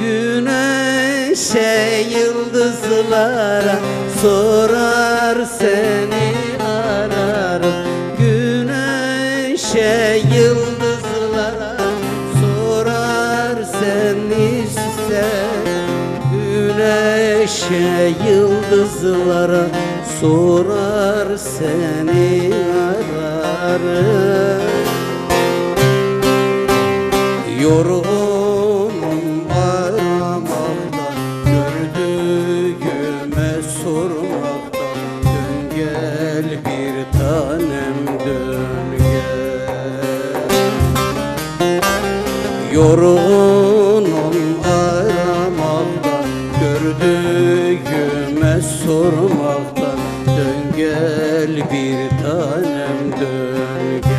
Güneşe yıldızlara sorar seni ararım. Güneşe yıldızlara sorar seni ister. Güneşe yıldızlara sorar seni ararım. Yorgunum aramaktan, gördüğüme sormaktan. Dön gel bir tanem, dön gel. Yorgunum aramaktan, gördüğüme sormaktan. Dön gel bir tanem, dön gel.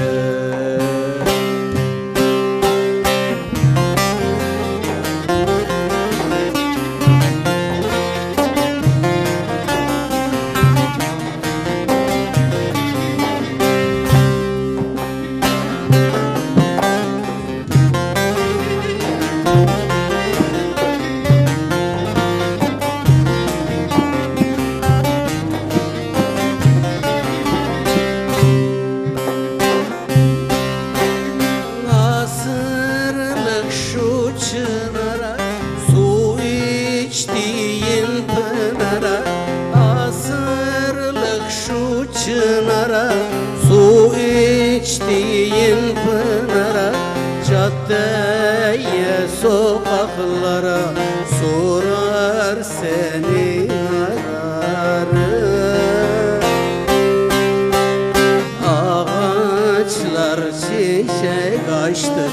Çınara, su içtiğin pınara, asırlık şu çınara, su içtiğin pınara. Caddeye, sokaklara sorar seni ararım. Ağaçlar çiçek açtı,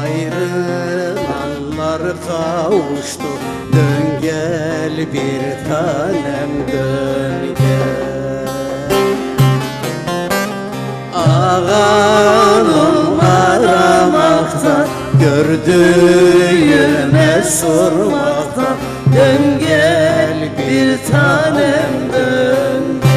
ayrılanlar kavuştu. Dön gel bir tanem, dön gel. Ağanım aramaktan, gördüğüme sormaktan. Dön gel bir tanem, dön gel.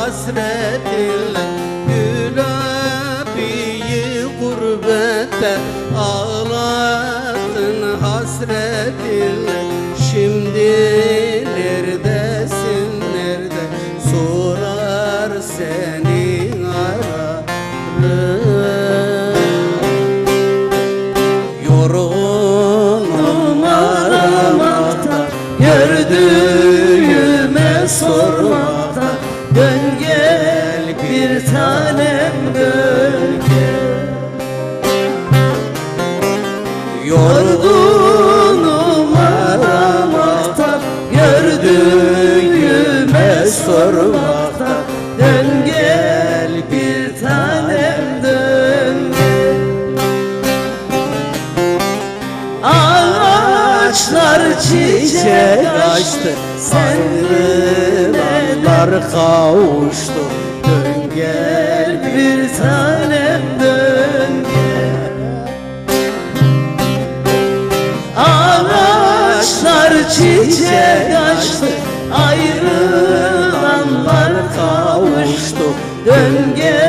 Hasretinle Gül abiyi gurbette ağlattın hasretinle. Şimdi neredesin, nerede sorar seni ararım. Yorgunum aramaktan, gördüğüme sormaktan. Dön gel bir tanem, dön gel. Yorgunum aramaktan, gördüğüme sormaktan. Dön gel bir tanem, dön gel. Ağaçlar çiçek açtı, ayrılanlar kavuştu. Dön gel bir tanem, dön gel. Ağaçlar çiçek açtı, ayrılanlar kavuştu. Dön gel